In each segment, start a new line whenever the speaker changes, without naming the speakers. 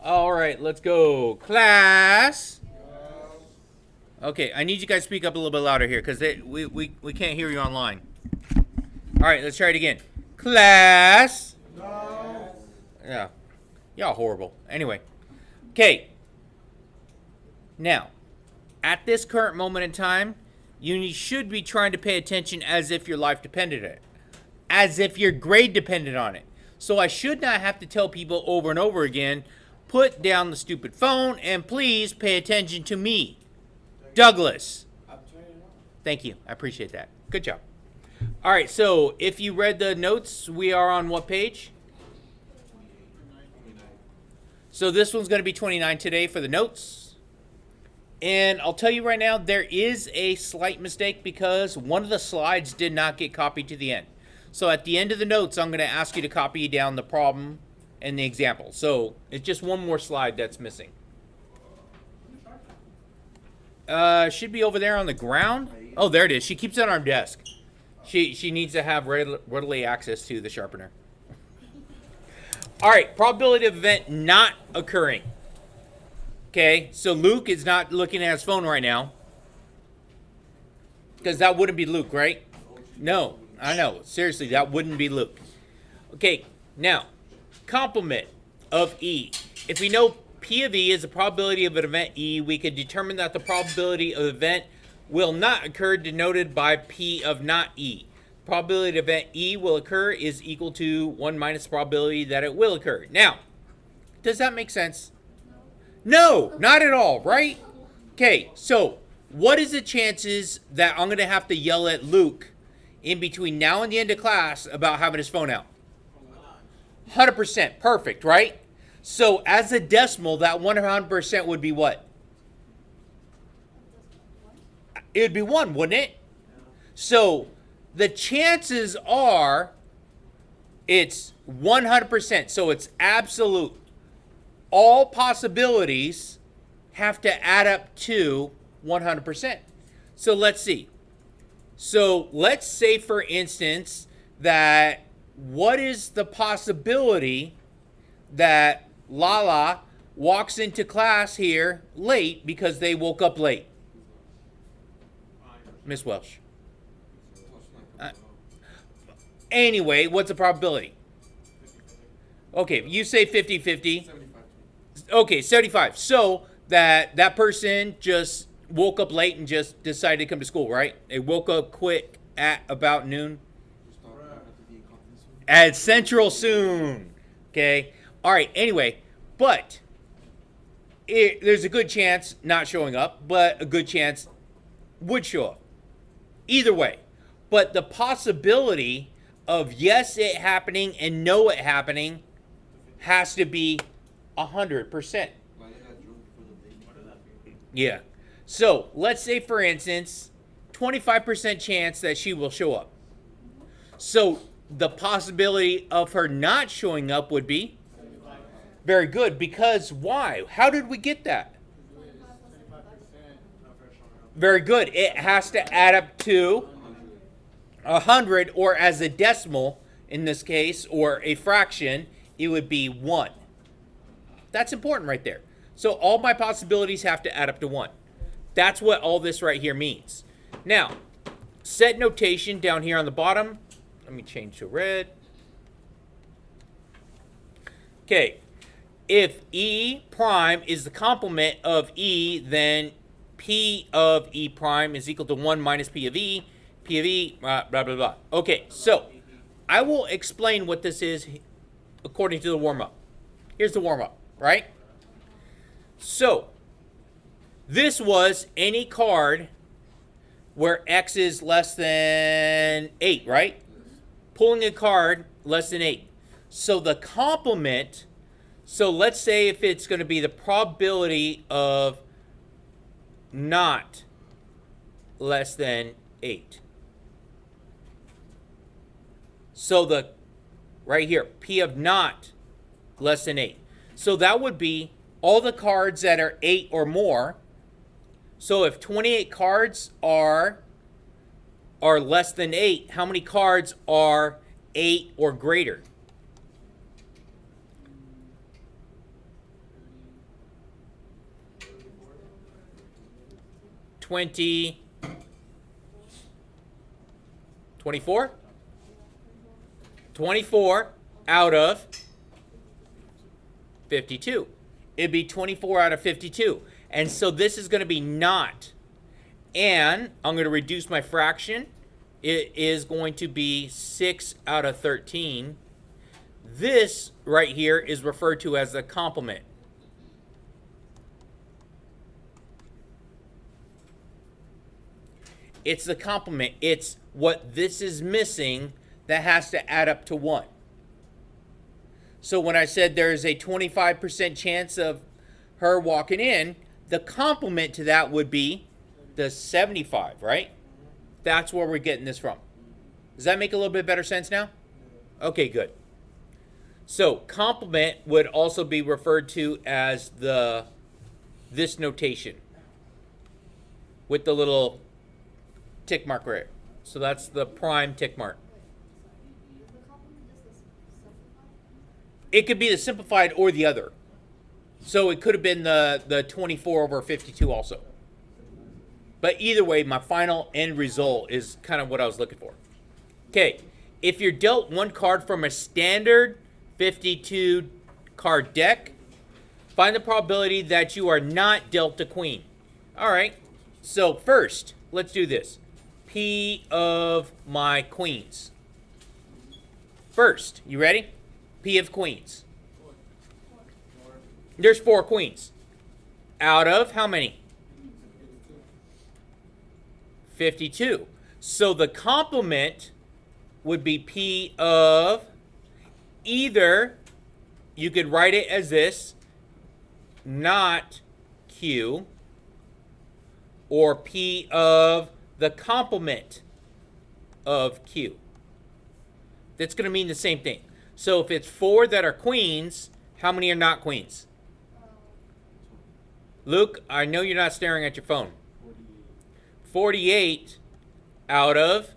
All right, let's go. Class. Okay, I need you guys to speak up a little bit louder here because we can't hear you online. All right, let's try it again. Class. Yeah, y'all horrible. Anyway, okay. Now, at this current moment in time, you should be trying to pay attention as if your life depended on it, as if your grade depended on it. So I should not have to tell people over and over again, put down the stupid phone and please pay attention to me, Douglas. Thank you. I appreciate that. Good job. All right, so if you read the notes, we are on what page? So this one's going to be 29 today for the notes. And I'll tell you right now, there is a slight mistake because one of the slides did not get copied to the end. So at the end of the notes, I'm going to ask you to copy down the problem and the example. So it's just one more slide that's missing. Should be over there on the ground. Oh, there it is. She keeps it on her desk. She needs to have readily access to the sharpener. All right, probability of event not occurring. Okay, so Luke is not looking at his phone right now. Because that wouldn't be Luke, right? No, I know. Seriously, that wouldn't be Luke. Okay, now, complement of E. If we know P of E is the probability of an event E, we could determine that the probability of the event will not occur denoted by P of not E. Probability of event E will occur is equal to 1 minus probability that it will occur. Now, does that make sense? No, not at all, right? Okay, so what is the chances that I'm going to have to yell at Luke in between now and the end of class about having his phone out? 100%. Perfect, right? So as a decimal, that 100% would be what? It would be 1, wouldn't it? So the chances are it's 100%. So it's absolute. All possibilities have to add up to 100%. So let's see. So let's say, for instance, that what is the possibility that Lala walks into class here late because they woke up late? Miss Welsh. Anyway, what's the probability? Okay, you say 50-50. Okay, 75. So that person just woke up late and just decided to come to school, right? They woke up quick at about noon. At Central soon. Okay. All right. Anyway, but there's a good chance not showing up, but a good chance would show up. Either way. But the possibility of yes, it happening and no, it happening has to be 100%. Yeah. So let's say, for instance, 25% chance that she will show up. So the possibility of her not showing up would be very good. Because why? How did we get that? Very good. It has to add up to 100, or as a decimal in this case, or a fraction, it would be 1. That's important right there. So all my possibilities have to add up to 1. That's what all this right here means. Now, set notation down here on the bottom. Let me change to red. Okay. If E prime is the complement of E, then P of E prime is equal to 1 minus P of E. P of E, blah, blah, blah. Okay, so I will explain what this is according to the warm-up. Here's the warm-up, right? So, this was any card where X is less than 8, right? Pulling a card less than 8. So the complement, so let's say if it's going to be the probability of not less than 8. So the, right here, P of not less than 8. So that would be all the cards that are 8 or more. So if 28 cards are less than 8, how many cards are 8 or greater? 24? 24 out of 52. It'd be 24 out of 52. And so this is going to be not. And I'm going to reduce my fraction. It is going to be 6 out of 13. This right here is referred to as the complement. It's the complement. It's what this is missing that has to add up to 1. So when I said there's a 25% chance of her walking in, the complement to that would be the 75, right? That's where we're getting this from. Does that make a little bit better sense now? Okay, good. So complement would also be referred to as this notation with the little tick mark right. So that's the prime tick mark. It could be the simplified or the other. So it could have been the 24 over 52 also. But either way, my final end result is kind of what I was looking for. Okay, if you're dealt one card from a standard 52 card deck, find the probability that you are not dealt a queen. All right, so first, let's do this. P of my queens. First, you ready? P of queens. There's 4 queens. Out of how many? 52. So the complement would be P of either, you could write it as this, not Q, or P of the complement of Q. That's going to mean the same thing. So if it's 4 that are queens, how many are not queens? Luke, I know you're not staring at your phone. 48 out of?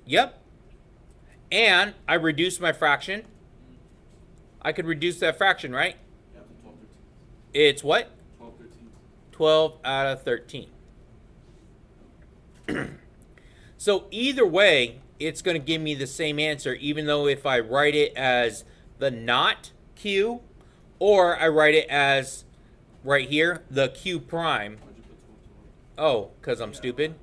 Yep. And I reduced my fraction. I could reduce that fraction, right? It's what? 12 out of 13. So either way, it's going to give me the same answer, even though if I write it as the not Q, or I write it as, right here, the Q prime. Oh, because I'm stupid?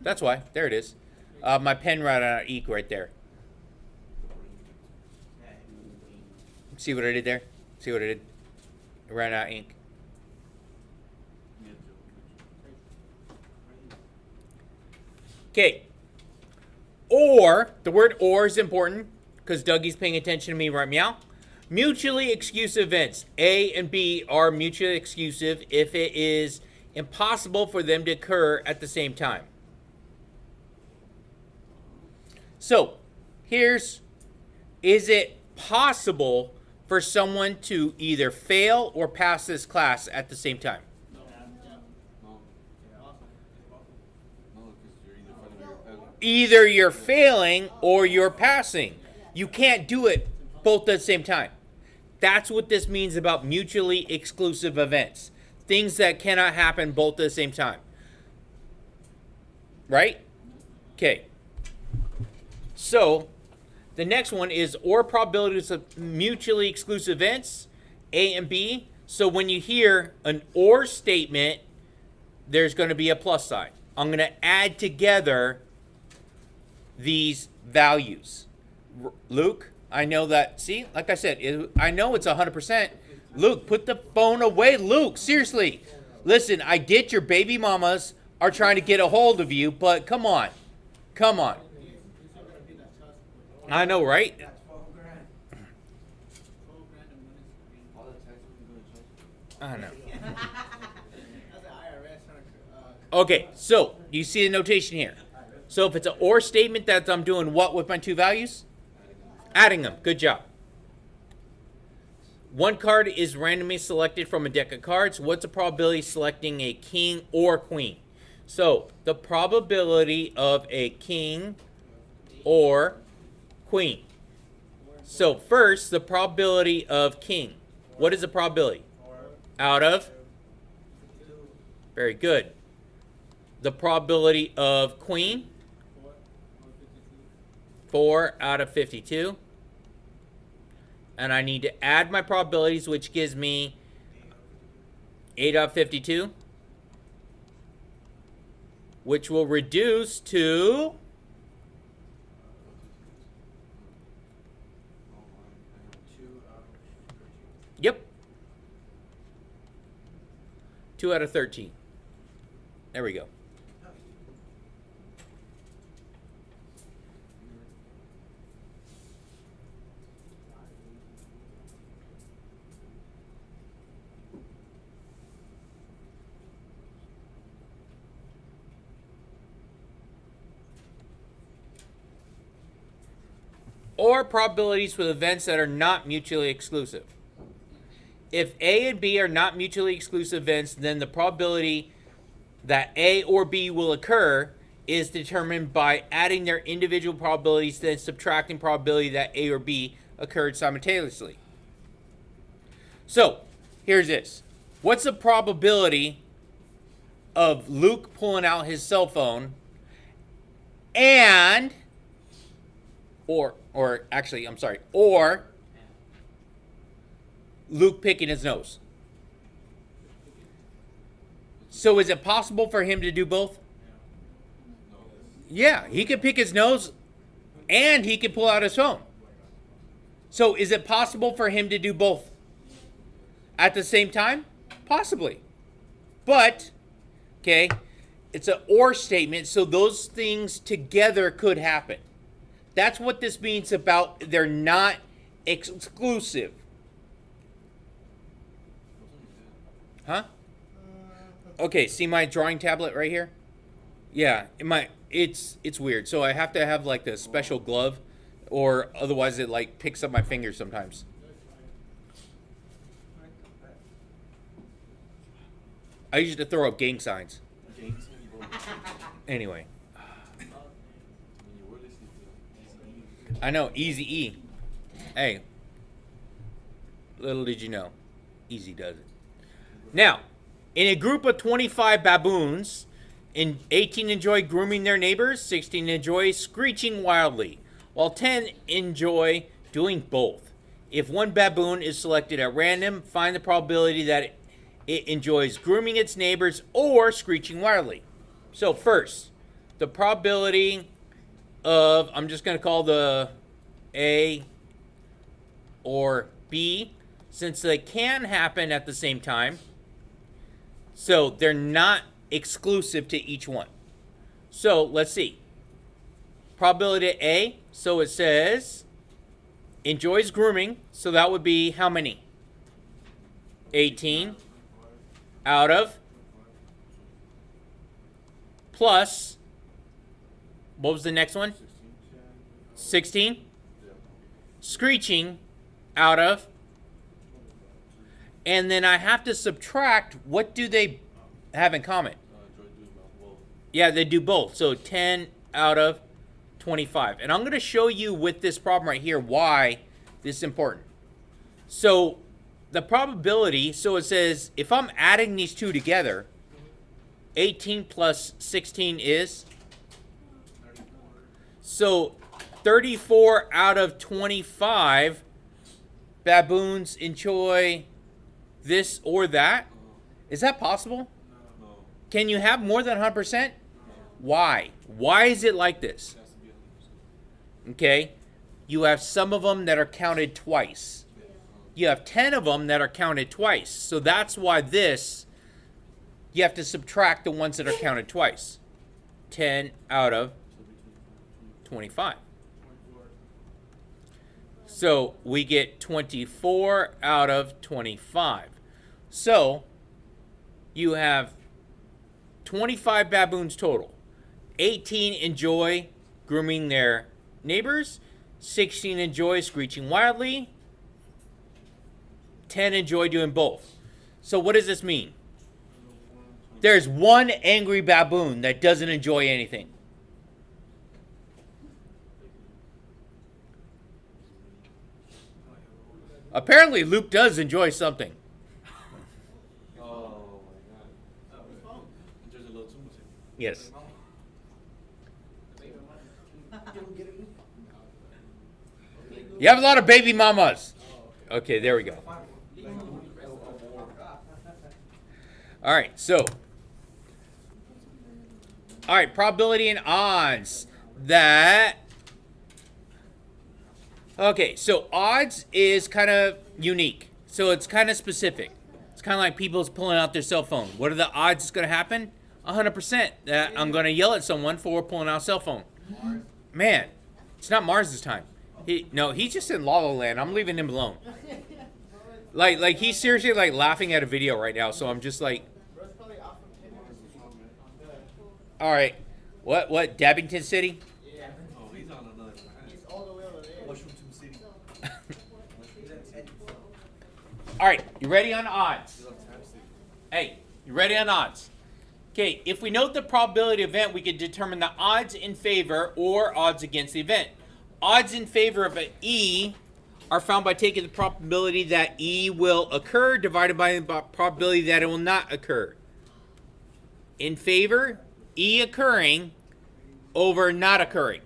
That's why. There it is. My pen ran out of ink right there. See what I did there? See what I did? It ran out of ink. Okay. Or, the word or is important because Dougie's paying attention to me right meow. Mutually exclusive events. A and B are mutually exclusive if it is impossible for them to occur at the same time. So, is it possible for someone to either fail or pass this class at the same time? Either you're failing or you're passing. You can't do it both at the same time. That's what this means about mutually exclusive events. Things that cannot happen both at the same time. Right? Okay. So, the next one is or probabilities of mutually exclusive events, A and B. So when you hear an or statement, there's going to be a plus sign. I'm going to add together these values. Luke, I know that, see, like I said, I know it's 100%. Luke, put the phone away. Luke, seriously. Listen, I get your baby mamas are trying to get a hold of you, but come on. Come on. I know, right? I know. Okay, so you see the notation here. So if it's an or statement, that I'm doing what with my two values? Adding them. Good job. One card is randomly selected from a deck of cards. What's the probability of selecting a king or queen? So the probability of a king or queen. So first, the probability of king. What is the probability? Out of Very good. The probability of queen, 4 out of 52. And I need to add my probabilities, which gives me 8 out of 52. Which will reduce to... Yep. 2 out of 13. There we go. Or probabilities with events that are not mutually exclusive. If A and B are not mutually exclusive events, then the probability that A or B will occur is determined by adding their individual probabilities, then subtracting probability that A or B occurred simultaneously. So, here's this. What's the probability of Luke pulling out his cell phone and... or Luke picking his nose? So is it possible for him to do both? Yeah, he could pick his nose and he could pull out his phone. So is it possible for him to do both at the same time? Possibly. But, okay, it's an or statement, so those things together could happen. That's what this means about they're not exclusive. Huh? Okay, see my drawing tablet right here? Yeah, it's weird. So I have to have like the special glove, or otherwise it like picks up my fingers sometimes. I used to throw up gang signs. Anyway. I know, Easy E. Hey, little did you know, Easy does it. Now, in a group of 25 baboons, 18 enjoy grooming their neighbors, 16 enjoy screeching wildly, while 10 enjoy doing both. If one baboon is selected at random, find the probability that it enjoys grooming its neighbors or screeching wildly. So first, the probability of, I'm just going to call the A or B, since they can happen at the same time. So they're not exclusive to each one. So let's see. Probability A, so it says enjoys grooming, so that would be how many? 18 out of plus, what was the next one? 16. Screeching out of, and then I have to subtract, what do they have in common? Yeah, they do both. So 10 out of 25. And I'm going to show you with this problem right here why this is important. So the probability, so it says if I'm adding these two together, 18 plus 16 is? So 34 out of 25 baboons enjoy this or that. Is that possible?
No.
Can you have more than 100%? Why? Why is it like this? Okay, you have some of them that are counted twice. You have 10 of them that are counted twice. So that's why this, you have to subtract the ones that are counted twice. 10 out of 25. So we get 24 out of 25. So you have 25 baboons total. 18 enjoy grooming their neighbors. 16 enjoy screeching wildly. 10 enjoy doing both. So what does this mean? There's one angry baboon that doesn't enjoy anything. Apparently Luke does enjoy something.
Oh my god.
Yes. You have a lot of baby mamas. Okay, there we go. All right, so. All right, probability and odds. That. Okay, so odds is kind of unique. So it's kind of specific. It's kind of like people's pulling out their cell phone. What are the odds it's going to happen? 100% that I'm going to yell at someone for pulling out a cell phone. Man, it's not Mars this time. He's just in La La Land. I'm leaving him alone. Like he's seriously like laughing at a video right now. So I'm just like, all right, what? Dabbington City?
Yeah. Oh, he's on another planet. He's all the way over there. Mushroom City.
All right, you ready on odds? Hey, you ready on odds? Okay, if we note the probability event, we can determine the odds in favor or odds against the event. Odds in favor of an E are found by taking the probability that E will occur divided by the probability that it will not occur. In favor, E occurring over not occurring.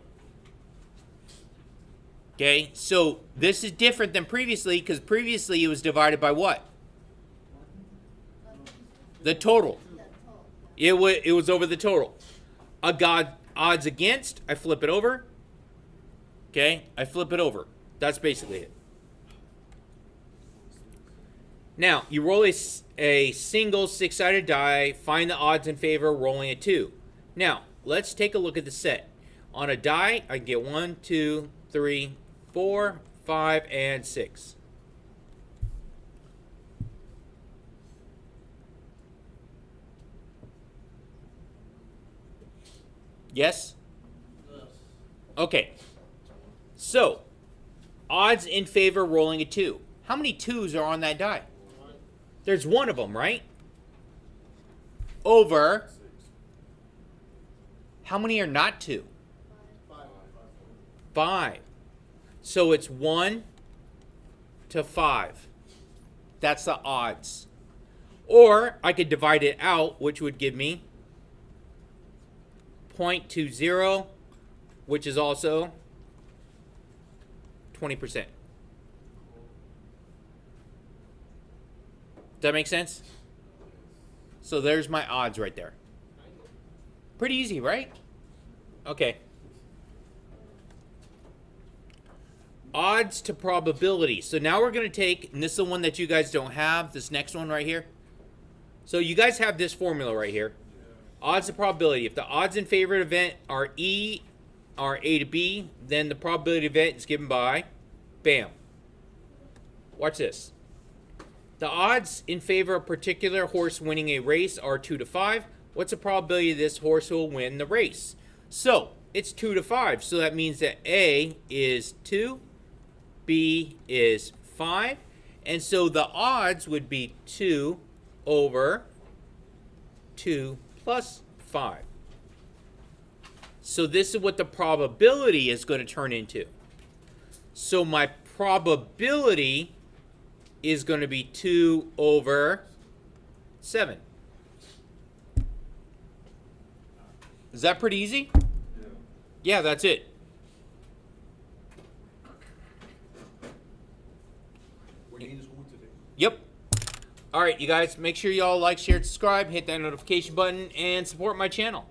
Okay, so this is different than previously because previously it was divided by what? The total. It was over the total. Odds against, I flip it over. Okay, I flip it over. That's basically it. Now, you roll a single six-sided die, find the odds in favor, rolling a 2. Now, let's take a look at the set. On a die, I can get 1, 2, 3, 4, 5, and 6. Yes? Okay. So, odds in favor rolling a 2. How many 2s are on that die? There's one of them, right? Over. How many are not 2? 5. So it's 1 to 5. That's the odds. Or I could divide it out, which would give me 0.20, which is also 20%. Does that make sense? So there's my odds right there. Pretty easy, right? Okay. Odds to probability. So now we're going to take, and this is the one that you guys don't have, this next one right here. So you guys have this formula right here. Odds to probability. If the odds in favor of event are E, are A to B, then the probability event is given by, bam. Watch this. The odds in favor of a particular horse winning a race are 2 to 5. What's the probability this horse will win the race? So, it's 2 to 5. So that means that A is 2, B is 5. And so the odds would be 2 over 2 plus 5. So this is what the probability is going to turn into. So my probability is going to be 2 over 7. Is that pretty easy? Yeah, that's it. Yep. All right, you guys, make sure y'all like, share, subscribe, hit that notification button, and support my channel.